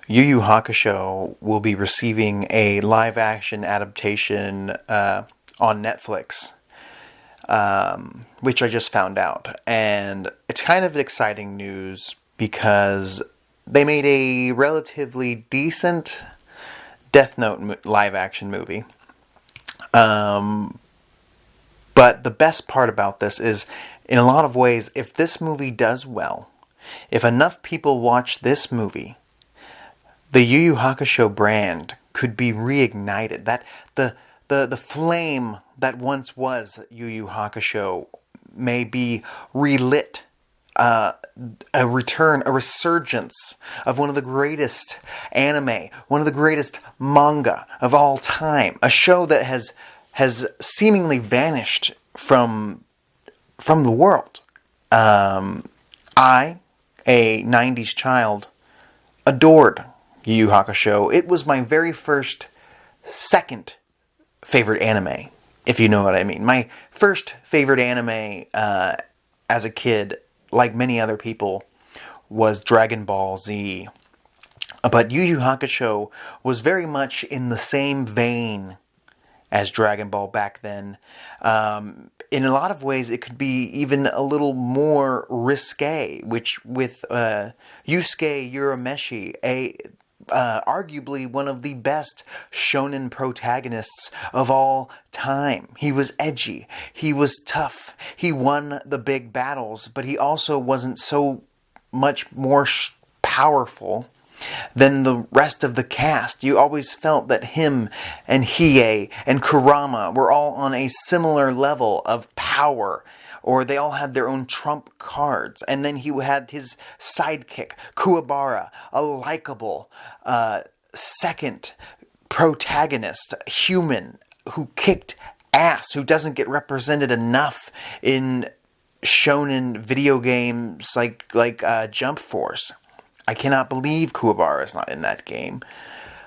Yu Yu Hakusho will be receiving a live-action adaptation on Netflix, which I just found out. And it's kind of exciting news because they made a relatively decent Death Note live-action movie. But the best part about this is, in a lot of ways, if this movie does well, if enough people watch this movie, the Yu Yu Hakusho brand could be reignited. That the flame that once was Yu Yu Hakusho may be relit. A return, a resurgence of one of the greatest anime, one of the greatest manga of all time. A show that has seemingly vanished from the world. I, a 90s child, adored Yu Yu Hakusho. It was my very second favorite anime, if you know what I mean. My first favorite anime as a kid, like many other people, was Dragon Ball Z. But Yu Yu Hakusho was very much in the same vein as Dragon Ball back then. In a lot of ways, it could be even a little more risque, which with Yusuke Urameshi, arguably one of the best shonen protagonists of all time. He was edgy. He was tough. He won the big battles, but he also wasn't so much more powerful than the rest of the cast. You always felt that him and Hiei and Kurama were all on a similar level of power, or they all had their own trump cards. And then he had his sidekick, Kuwabara, a likable second protagonist, human, who kicked ass, who doesn't get represented enough in shonen video games like Jump Force. I cannot believe Kuwabara is not in that game.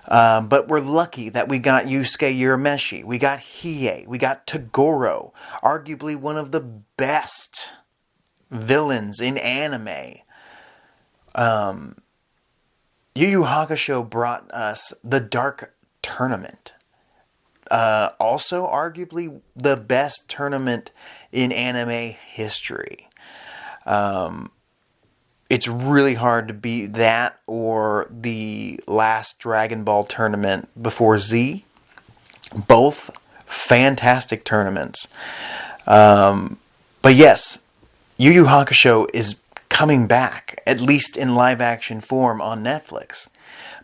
But we're lucky that we got Yusuke Urameshi, we got Hiei, we got Toguro, arguably one of the best villains in anime. Yu Yu Hakusho brought us the Dark Tournament. Also arguably the best tournament in anime history. It's really hard to beat that or the last Dragon Ball tournament before Z. Both fantastic tournaments. But yes, Yu Yu Hakusho is coming back, at least in live action form on Netflix.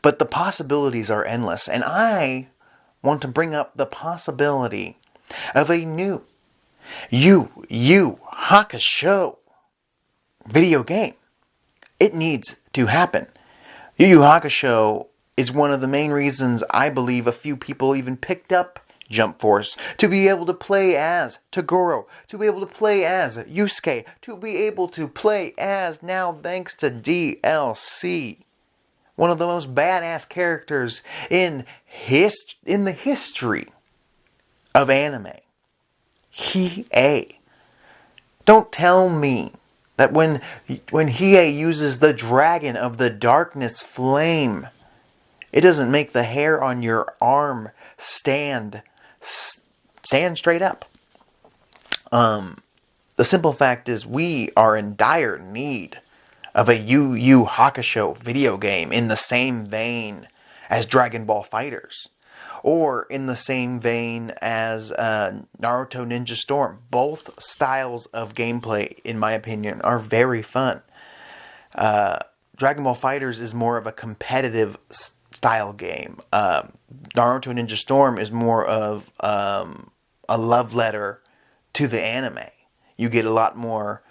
But the possibilities are endless, and I want to bring up the possibility of a new Yu Yu Hakusho video game. It needs to happen. Yu Yu Hakusho is one of the main reasons I believe a few people even picked up Jump Force, to be able to play as Toguro, to be able to play as Yusuke, to be able to play as, now thanks to DLC, one of the most badass characters in the history of anime. Hiei. Don't tell me that when Hiei uses the Dragon of the Darkness Flame, it doesn't make the hair on your arm stand straight up. The simple fact is we are in dire need of a Yu Yu Hakusho video game in the same vein as Dragon Ball FighterZ, or in the same vein as Naruto Ninja Storm. Both styles of gameplay, in my opinion, are very fun. Dragon Ball FighterZ is more of a competitive style game. Naruto Ninja Storm is more of a love letter to the anime. You get a lot more.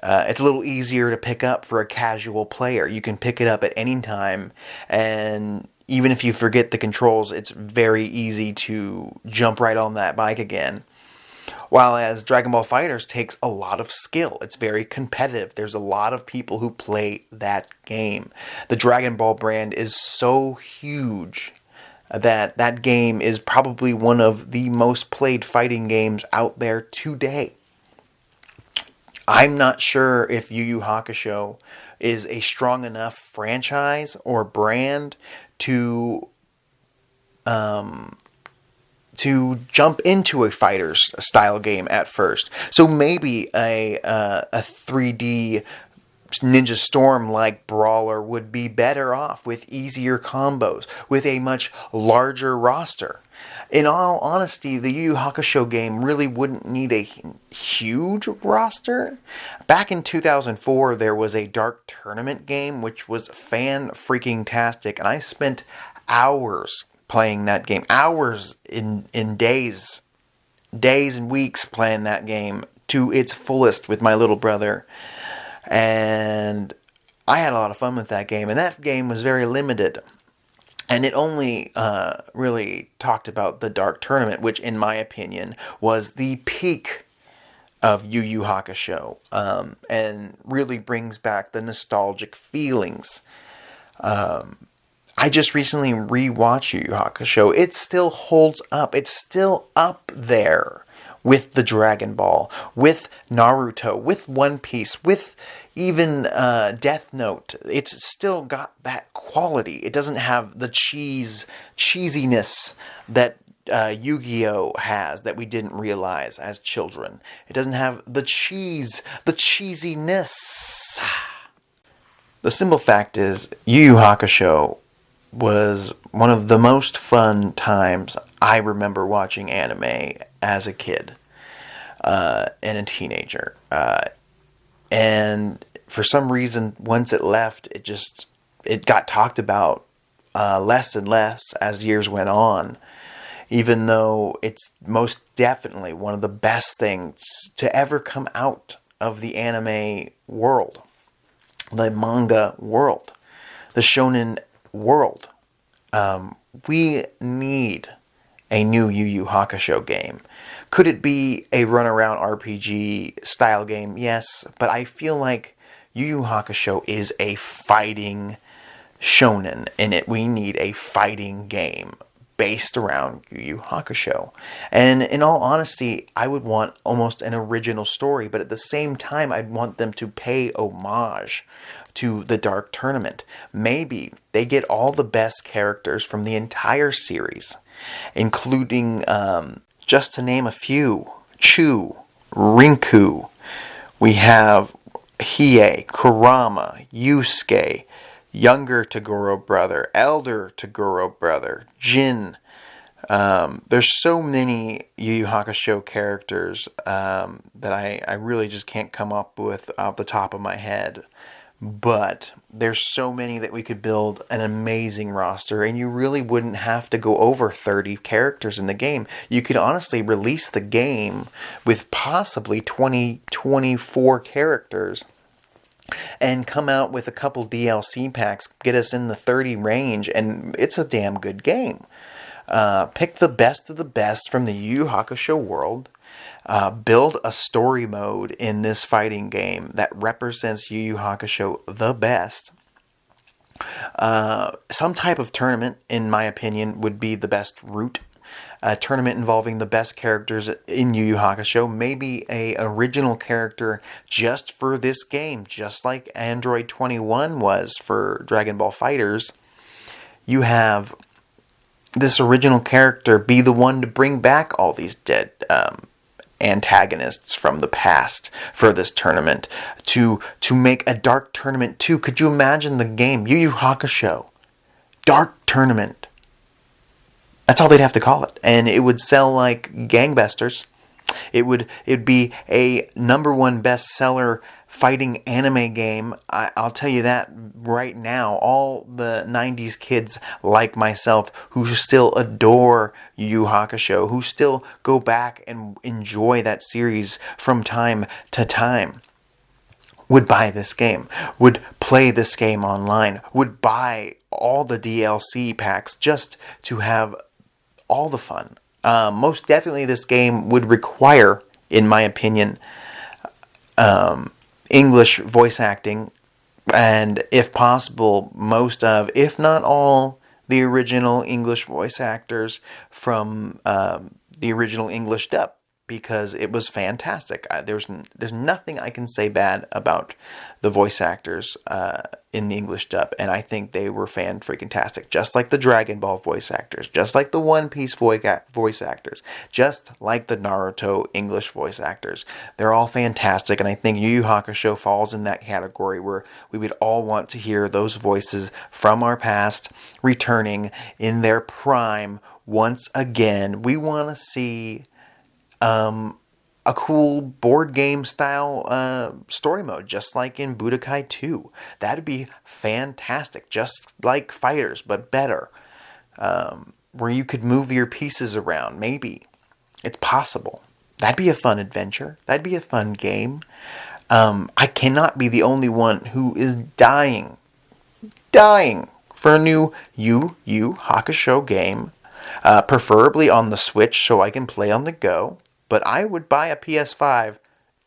It's a little easier to pick up for a casual player. You can pick it up at any time, and even if you forget the controls, it's very easy to jump right on that bike again. While as Dragon Ball FighterZ takes a lot of skill. It's very competitive. There's a lot of people who play that game. The Dragon Ball brand is so huge that game is probably one of the most played fighting games out there today. I'm not sure if Yu Yu Hakusho is a strong enough franchise or brand to jump into a fighter's style game at first. So maybe a 3D Ninja Storm-like brawler would be better off with easier combos, with a much larger roster. In all honesty, the Yu Yu Hakusho game really wouldn't need a huge roster. Back in 2004, there was a Dark Tournament game, which was fan-freaking-tastic, and I spent hours playing that game. Hours in days and weeks playing that game to its fullest with my little brother. And I had a lot of fun with that game, and that game was very limited. And it only really talked about the Dark Tournament, which in my opinion was the peak of Yu Yu Hakusho, and really brings back the nostalgic feelings. I just recently rewatched Yu Yu Hakusho. It still holds up. It's still up there with the Dragon Ball, with Naruto, with One Piece, with even Death Note. It's still got that quality. It doesn't have the cheesiness that Yu-Gi-Oh! Has that we didn't realize as children. It doesn't have the cheesiness. The simple fact is, Yu Yu Hakusho was one of the most fun times I remember watching anime as a kid and a teenager. And for some reason, once it left, it got talked about less and less as years went on, even though it's most definitely one of the best things to ever come out of the anime world, the manga world, the shonen world. We need a new Yu Yu Hakusho game. Could it be a runaround RPG style game? Yes, but I feel like Yu Yu Hakusho is a fighting shonen, and we need a fighting game based around Yu Yu Hakusho. And in all honesty, I would want almost an original story, but at the same time, I'd want them to pay homage to the Dark Tournament. Maybe they get all the best characters from the entire series, including, just to name a few, Chu, Rinku, we have Hiei, Kurama, Yusuke, younger Toguro brother, elder Toguro brother, Jin. There's so many Yu Yu Hakusho characters that I really just can't come up with off the top of my head. But there's so many that we could build an amazing roster, and you really wouldn't have to go over 30 characters in the game. You could honestly release the game with possibly 20, 24 characters and come out with a couple DLC packs, get us in the 30 range, and it's a damn good game. Pick the best of the best from the Yu Yu Hakusho world. Build a story mode in this fighting game that represents Yu Yu Hakusho the best. Some type of tournament, in my opinion, would be the best route. A tournament involving the best characters in Yu Yu Hakusho. Maybe a original character just for this game, just like Android 21 was for Dragon Ball FighterZ. You have this original character be the one to bring back all these dead antagonists from the past for this tournament, to make a Dark Tournament 2. Could you imagine the game Yu Yu Hakusho Dark Tournament? That's all they'd have to call it, and it would sell like gangbusters. It'd be a #1 bestseller fighting anime game. I'll tell you that right now. All the 90s kids like myself who still adore Yu Yu Hakusho, who still go back and enjoy that series from time to time, would buy this game, would play this game online, would buy all the DLC packs just to have all the fun. Most definitely this game would require, in my opinion, English voice acting, and if possible, most of, if not all, the original English voice actors from the original English dub, because it was fantastic. There's nothing I can say bad about the voice actors in the English dub, and I think they were fan-freaking-tastic. Just like the Dragon Ball voice actors, just like the One Piece voice actors, just like the Naruto English voice actors. They're all fantastic, and I think Yu Yu Hakusho falls in that category where we would all want to hear those voices from our past returning in their prime once again. We want to see a cool board game style story mode, just like in Budokai 2. That'd be fantastic, just like Fighters, but better. Where you could move your pieces around, maybe. It's possible. That'd be a fun adventure. That'd be a fun game. I cannot be the only one who is dying for a new Yu Yu Hakusho game. Preferably on the Switch so I can play on the go. But I would buy a PS5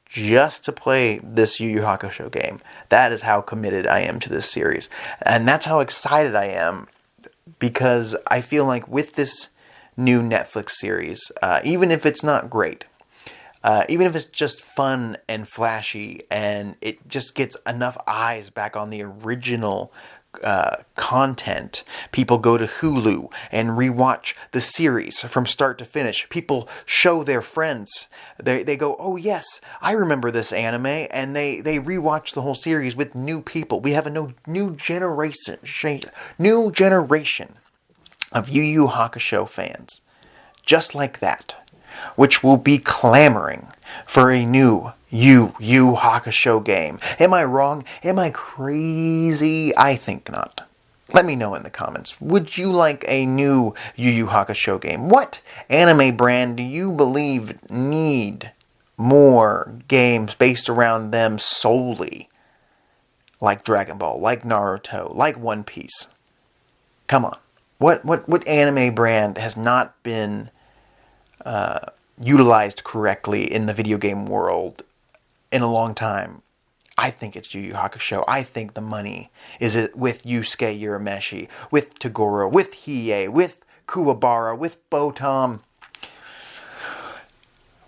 just to play this Yu Yu Hakusho game. That is how committed I am to this series. And that's how excited I am, because I feel like with this new Netflix series, even if it's not great, even if it's just fun and flashy and it just gets enough eyes back on the original content, people go to Hulu and rewatch the series from start to finish. People show their friends. They go, oh yes, I remember this anime, and they rewatch the whole series with new people. We have a new generation of Yu Yu Hakusho fans, just like that, which will be clamoring for a new Yu Yu Hakusho game. Am I wrong? Am I crazy? I think not. Let me know in the comments. Would you like a new Yu Yu Hakusho game? What anime brand do you believe need more games based around them solely? Like Dragon Ball, like Naruto, like One Piece. Come on. What anime brand has not been utilized correctly in the video game world in a long time? I think it's Yu Yu Hakusho. I think the money is with Yusuke Urameshi, with Toguro, with Hiei, with Kuwabara, with Botam,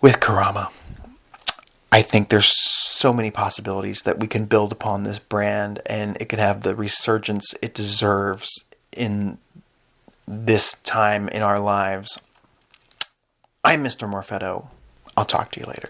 with Kurama. I think there's so many possibilities that we can build upon this brand, and it could have the resurgence it deserves in this time in our lives. I'm Mr. Morfetto. I'll talk to you later.